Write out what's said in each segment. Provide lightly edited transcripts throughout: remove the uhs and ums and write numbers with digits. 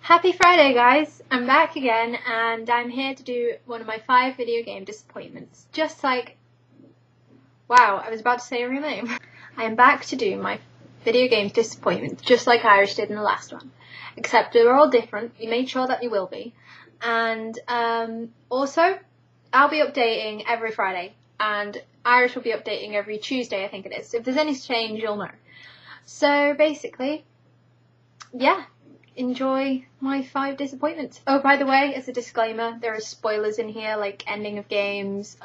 Happy Friday, guys! I'm back again, and I'm here to do one of my 5 video game disappointments. Just like... Wow, I was about to say a real name. I am back to do my video game disappointments, just like Irish did in the last one. Except they're all different. We made sure that we will be. And also, I'll be updating every Friday, and Irish will be updating every Tuesday, I think it is. So if there's any change, you'll know. So basically, yeah. Enjoy my 5 disappointments. Oh, by the way, as a disclaimer, there are spoilers in here, like ending of games,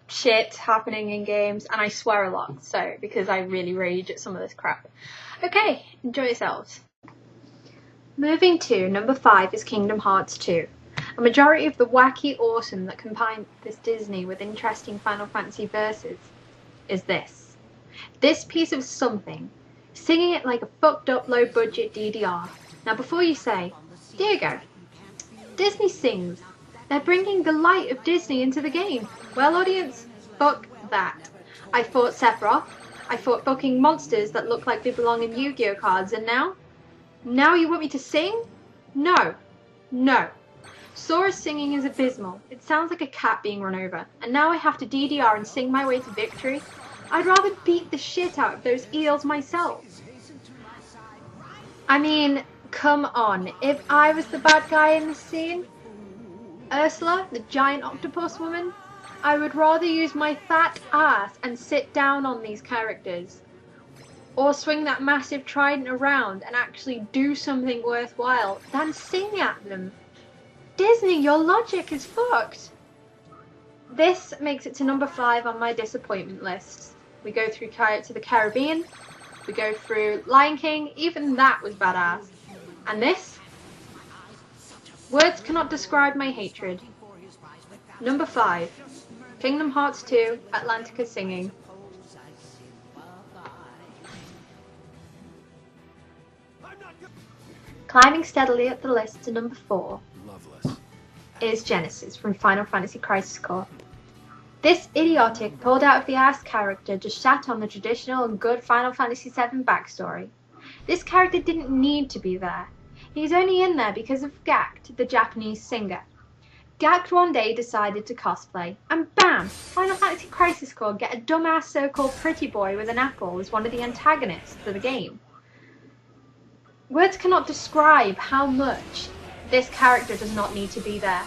shit happening in games, and I swear a lot, so, because I really rage at some of this crap. Okay, enjoy yourselves. Moving to number 5 is Kingdom Hearts 2. A majority of the wacky awesome that combined this Disney with interesting Final Fantasy verses is this. This piece of something. Singing it like a fucked up low budget DDR. Now before you say, Diego, Disney sings. They're bringing the light of Disney into the game. Well, audience, fuck that. I fought Sephiroth. I fought fucking monsters that look like they belong in Yu-Gi-Oh cards, and now you want me to sing? No. Sora's singing is abysmal. It sounds like a cat being run over. And now I have to DDR and sing my way to victory? I'd rather beat the shit out of those eels myself. I mean, come on. If I was the bad guy in this scene, Ursula, the giant octopus woman, I would rather use my fat ass and sit down on these characters. Or swing that massive trident around and actually do something worthwhile than sing at them. Disney, your logic is fucked. This makes it to number 5 on my disappointment list. We go through Pirates of the Caribbean, we go through Lion King, even that was badass. And this? Words cannot describe my hatred. Number 5, Kingdom Hearts 2, Atlantica singing. Climbing steadily up the list to number 4 is Genesis from Final Fantasy Crisis Core. This idiotic, pulled out of the ass character just sat on the traditional and good Final Fantasy VII backstory. This character didn't need to be there. He's only in there because of Gact, the Japanese singer. Gact one day decided to cosplay, and bam! Final Fantasy Crisis Core get a dumbass so-called pretty boy with an apple as one of the antagonists for the game. Words cannot describe how much this character does not need to be there.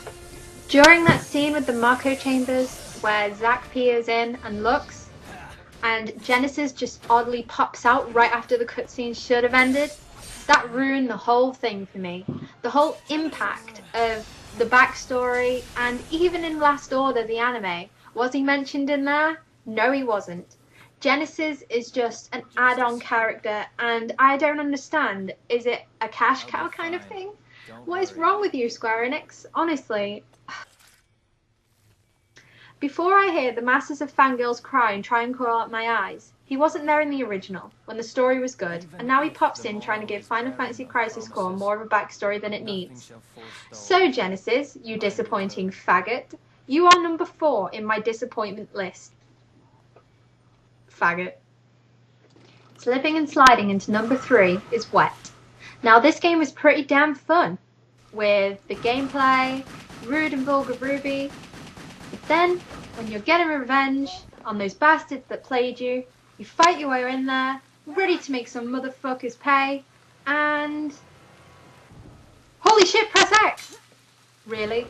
During that scene with the Mako Chambers, where Zack peers in and looks, and Genesis just oddly pops out right after the cutscene should have ended, that ruined the whole thing for me. The whole impact of the backstory, and even in Last Order, the anime. Was he mentioned in there? No, he wasn't. Genesis is just an add-on character, and I don't understand. Is it a cash cow kind of thing? What is wrong with you, Square Enix? Honestly. Before I hear the masses of fangirls cry and try and crawl out my eyes, he wasn't there in the original, when the story was good, and now he pops in trying to give Final Fantasy Crisis Core more of a backstory than it needs. So Genesis, you disappointing faggot, you are number 4 in my disappointment list. Faggot. Slipping and sliding into number 3 is Wet. Now this game is pretty damn fun, with the gameplay, rude and vulgar Ruby. But then, when you're getting revenge on those bastards that played you, you fight your way in there, ready to make some motherfuckers pay, and... Holy shit, press X! Really?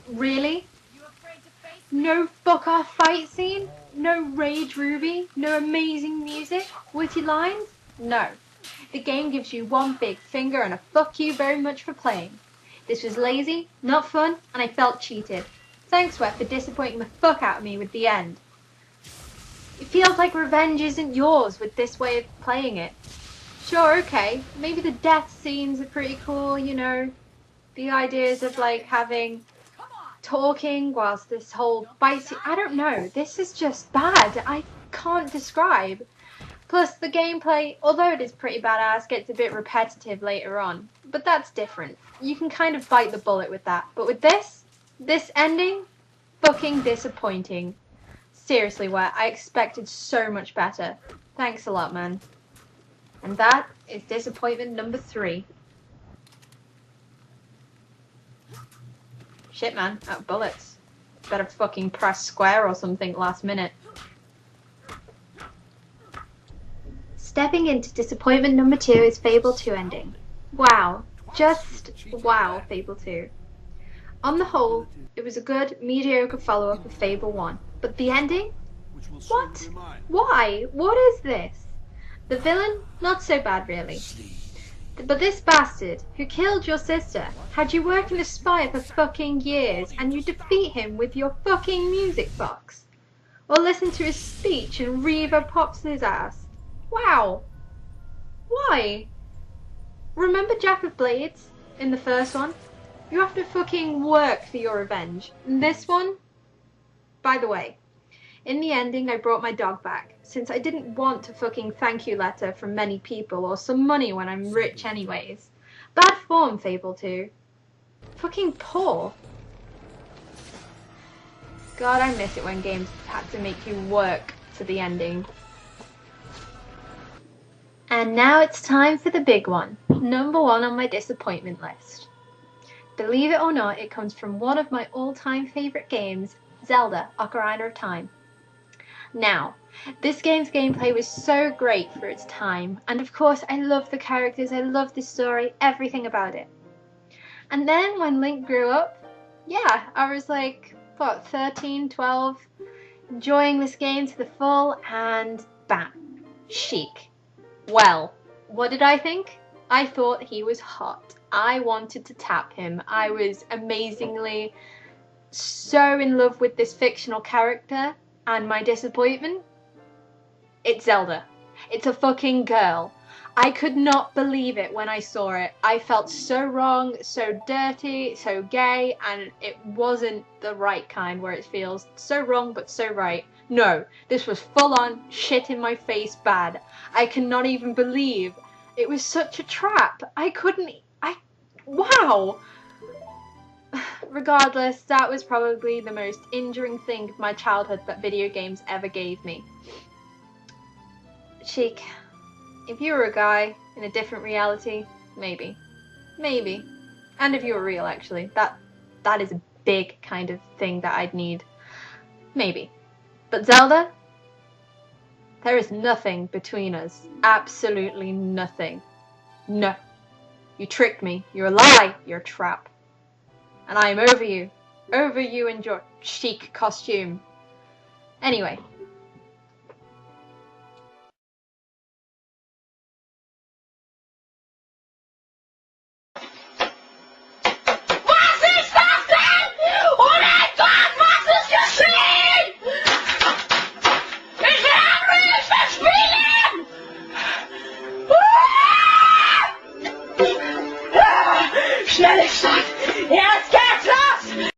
Really? No fuck off fight scene? No rage Ruby? No amazing music? Witty lines? No. The game gives you one big finger and a fuck you very much for playing. This was lazy, not fun, and I felt cheated. Thanks, Wet, for disappointing the fuck out of me with the end. It feels like revenge isn't yours with this way of playing it. Sure, okay, maybe the death scenes are pretty cool, you know. The ideas of like having talking whilst this whole fight scene, I don't know. This is just bad. I can't describe. Plus the gameplay, although it is pretty badass, gets a bit repetitive later on. But that's different. You can kind of bite the bullet with that. But with this ending, fucking disappointing. Seriously, Wet, I expected so much better. Thanks a lot, man. And that is disappointment number 3. Shit, man, out of bullets. Better fucking press square or something last minute. Stepping into disappointment number 2 is Fable 2 ending. Wow. Just wow, Fable 2. On the whole, it was a good, mediocre follow-up of Fable 1. But the ending? What? Why? What is this? The villain? Not so bad, really. But this bastard, who killed your sister, had you working as a spy for fucking years, and you defeat him with your fucking music box. Or listen to his speech and Reva pops his ass. Wow. Why? Remember Jack of Blades in the first one? You have to fucking work for your revenge. In this one? By the way, in the ending I brought my dog back, since I didn't want a fucking thank you letter from many people or some money when I'm rich anyways. Bad form, Fable 2. Fucking poor. God, I miss it when games had to make you work to the ending. And now it's time for the big one. Number 1 on my disappointment list. Believe it or not, it comes from one of my all-time favourite games, Zelda: Ocarina of Time. Now, this game's gameplay was so great for its time, and of course I love the characters, I love the story, everything about it. And then when Link grew up, yeah, I was like, what, 13, 12, enjoying this game to the full, and bam, Sheik. Well, what did I think? I thought he was hot. I wanted to tap him. I was amazingly so in love with this fictional character, and my disappointment? It's Zelda. It's a fucking girl. I could not believe it when I saw it. I felt so wrong, so dirty, so gay, and it wasn't the right kind where it feels so wrong but so right. No, this was full on, shit in my face bad. I cannot even believe it was such a trap. Wow! Regardless, that was probably the most injuring thing of my childhood that video games ever gave me. Sheik, if you were a guy in a different reality, maybe. Maybe. And if you were real, actually. That is a big kind of thing that I'd need. Maybe. But Zelda? There is nothing between us. Absolutely nothing. No. You tricked me. You're a lie. You're a trap. And I am over you. Over you and your chic costume. Anyway. Was ist das denn? Oh mein Gott, was ist geschehen? Ich will Unreal verspielen! Schnelle Stadt! Jetzt geht's los!